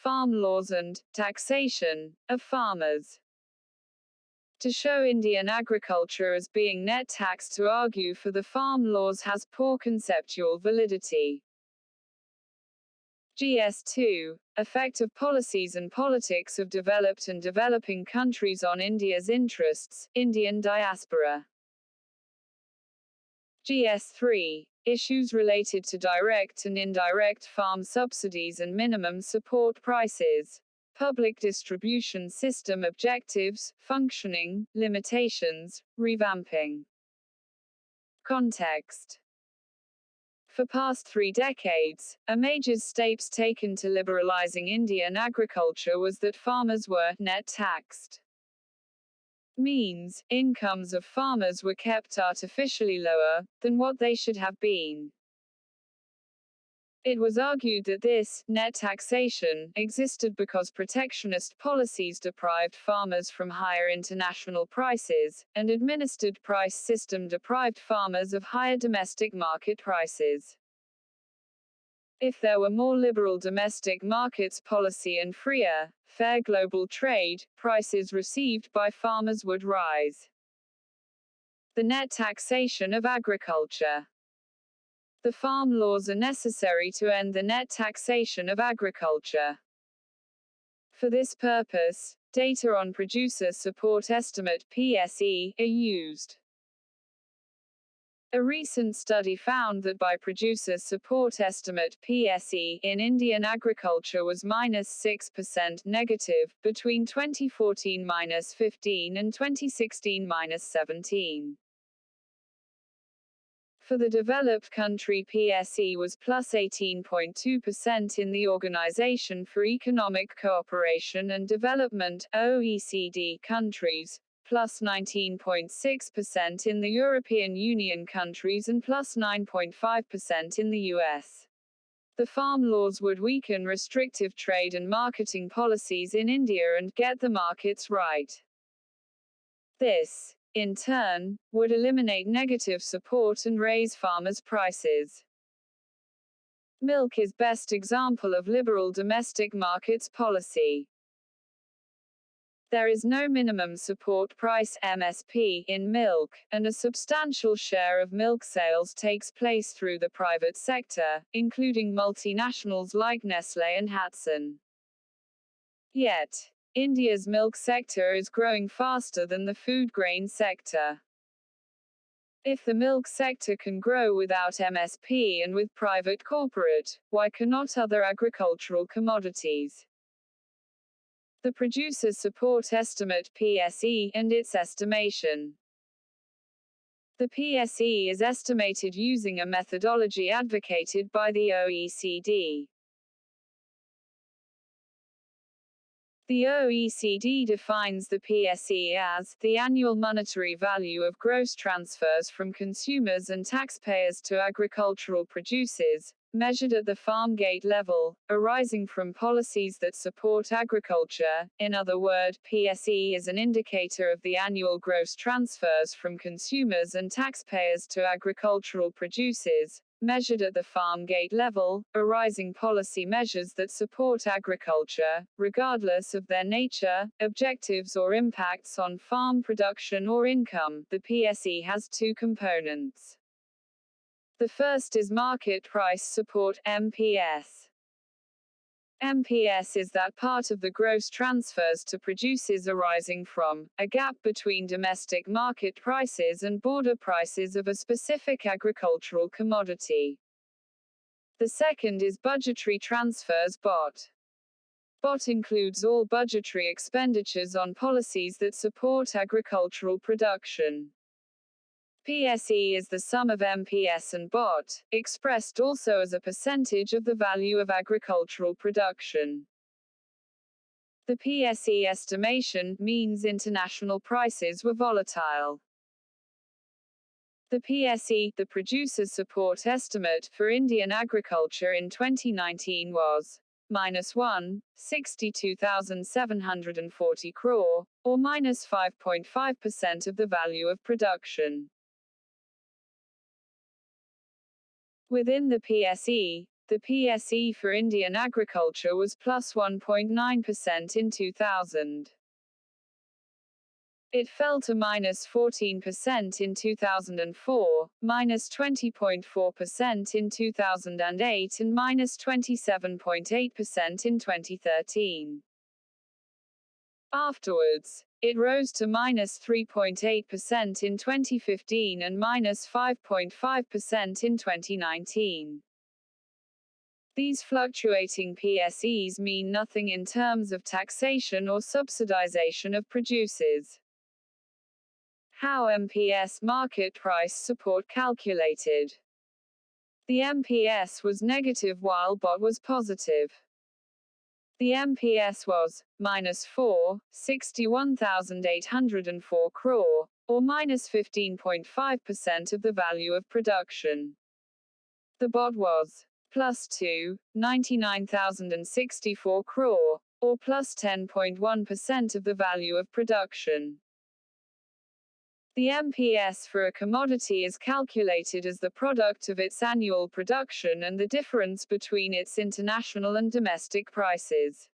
farm laws and taxation of farmers. To show Indian agriculture as being net taxed to argue for the farm laws has poor conceptual validity. GS2. Effect of policies and politics of developed and developing countries on India's interests, Indian diaspora. GS3. Issues related to direct and indirect farm subsidies and minimum support prices. Public distribution system objectives, functioning, limitations, revamping. Context. For past 3 decades, a major steps taken to liberalizing Indian agriculture was that farmers were net taxed. Means, incomes of farmers were kept artificially lower than what they should have been. It was argued that this net taxation existed because protectionist policies deprived farmers from higher international prices, and administered price system deprived farmers of higher domestic market prices. If there were more liberal domestic markets policy and freer, fair global trade, prices received by farmers would rise. The net taxation of agriculture. The farm laws are necessary to end the net taxation of agriculture. For this purpose, data on Producer Support Estimate (PSE) are used. A recent study found that by Producer Support Estimate (PSE) in Indian agriculture was -6% negative, between 2014 -15 and 2016 -17. For the developed country PSE was plus 18.2% in the Organization for Economic Cooperation and Development (OECD) countries, plus 19.6% in the European Union countries and plus 9.5% in the US. The farm laws would weaken restrictive trade and marketing policies in India and get the markets right. This, in turn, would eliminate negative support and raise farmers' prices. Milk is best example of liberal domestic markets policy. There is no minimum support price (MSP) in milk, and a substantial share of milk sales takes place through the private sector, including multinationals like Nestlé and Hatsun. Yet, India's milk sector is growing faster than the food grain sector. If the milk sector can grow without MSP and with private corporate, why cannot other agricultural commodities? The Producer Support Estimate (PSE) and its estimation. The PSE is estimated using a methodology advocated by the OECD. The OECD defines the PSE as the annual monetary value of gross transfers from consumers and taxpayers to agricultural producers, measured at the farm gate level, arising from policies that support agriculture. In other words, PSE is an indicator of the annual gross transfers from consumers and taxpayers to agricultural producers, measured at the farm gate level, arising policy measures that support agriculture, regardless of their nature, objectives or impacts on farm production or income. The PSE has 2 components. The first is market price support (MPS). MPS is that part of the gross transfers to producers arising from a gap between domestic market prices and border prices of a specific agricultural commodity. The second is budgetary transfers (BOT). BOT includes all budgetary expenditures on policies that support agricultural production. PSE is the sum of MPS and BOT, expressed also as a percentage of the value of agricultural production. The PSE estimation means international prices were volatile. The PSE, the Producer Support Estimate for Indian agriculture in 2019 was -1,62,740 crore, or -5.5% of the value of production. Within the PSE, The PSE for Indian agriculture was plus 1.9% in 2000. It fell to minus 14% in 2004, minus 20.4% in 2008 and minus 27.8% in 2013. Afterwards, it rose to minus 3.8% in 2015 and minus 5.5% in 2019. These fluctuating PSEs mean nothing in terms of taxation or subsidization of producers. How MPS market price support calculated? The MPS was negative while BOT was positive. The MPS was minus 61,804 crore, or minus 15.5% of the value of production. The BOT was plus 99,064 crore, or plus 10.1% of the value of production. The MPS for a commodity is calculated as the product of its annual production and the difference between its international and domestic prices.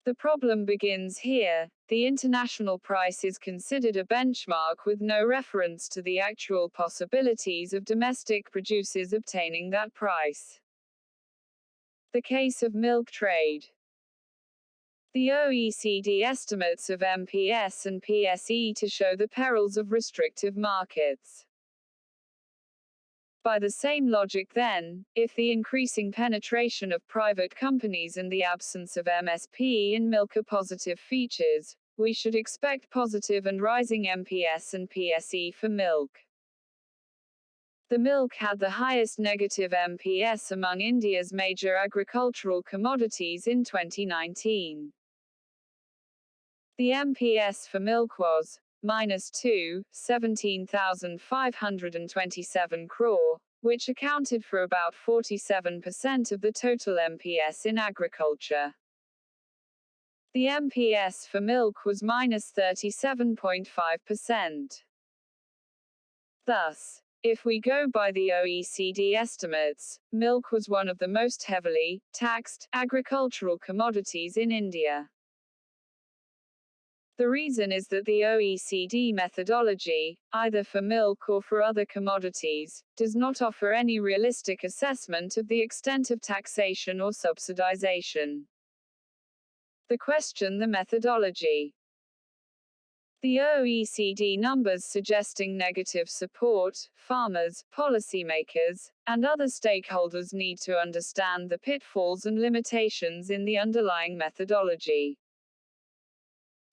The problem begins here. The international price is considered a benchmark with no reference to the actual possibilities of domestic producers obtaining that price. The case of milk trade. The OECD estimates of MPS and PSE to show the perils of restrictive markets. By the same logic then, if the increasing penetration of private companies and the absence of MSP in milk are positive features, we should expect positive and rising MPS and PSE for milk. The milk had the highest negative MPS among India's major agricultural commodities in 2019. The MPS for milk was minus 17,527 crore, which accounted for about 47% of the total MPS in agriculture. The MPS for milk was minus 37.5%. Thus, if we go by the OECD estimates, milk was one of the most heavily taxed agricultural commodities in India. The reason is that the OECD methodology, either for milk or for other commodities, does not offer any realistic assessment of the extent of taxation or subsidization. The question: the methodology. The OECD numbers suggesting negative support, farmers, policymakers, and other stakeholders need to understand the pitfalls and limitations in the underlying methodology.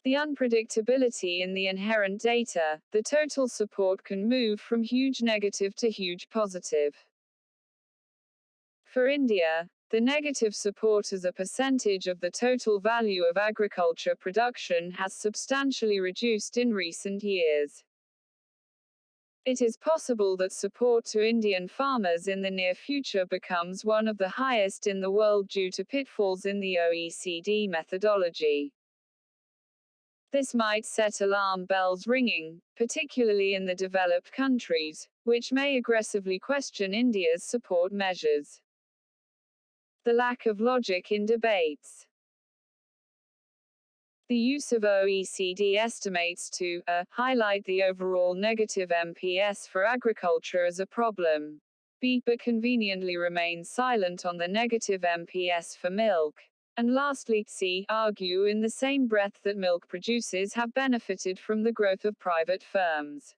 The unpredictability in the inherent data, the total support can move from huge negative to huge positive. For India, the negative support as a percentage of the total value of agriculture production has substantially reduced in recent years. It is possible that support to Indian farmers in the near future becomes one of the highest in the world due to pitfalls in the OECD methodology. This might set alarm bells ringing, particularly in the developed countries, which may aggressively question India's support measures. The lack of logic in debates. The use of OECD estimates to highlight the overall negative MPS for agriculture as a problem, but conveniently remain silent on the negative MPS for milk. And lastly, argue in the same breath that milk producers have benefited from the growth of private firms.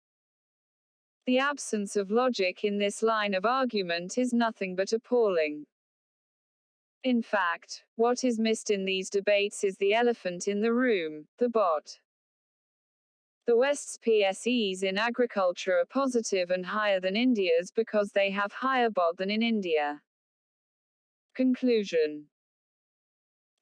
The absence of logic in this line of argument is nothing but appalling. In fact, what is missed in these debates is the elephant in the room, the BOT. The West's PSEs in agriculture are positive and higher than India's because they have higher BOT than in India. Conclusion.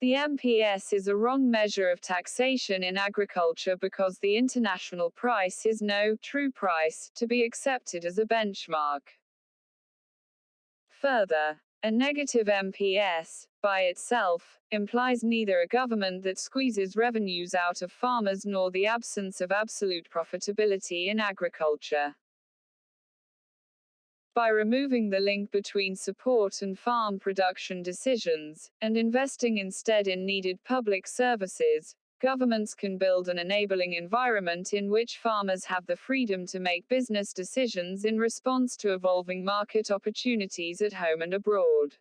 The MPS is a wrong measure of taxation in agriculture because the international price is no true price to be accepted as a benchmark. Further, a negative MPS, by itself, implies neither a government that squeezes revenues out of farmers nor the absence of absolute profitability in agriculture. By removing the link between support and farm production decisions, and investing instead in needed public services, governments can build an enabling environment in which farmers have the freedom to make business decisions in response to evolving market opportunities at home and abroad.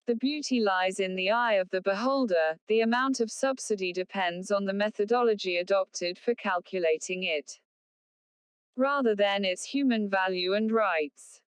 The beauty lies in the eye of the beholder. The amount of subsidy depends on the methodology adopted for calculating it, rather than its human value and rights.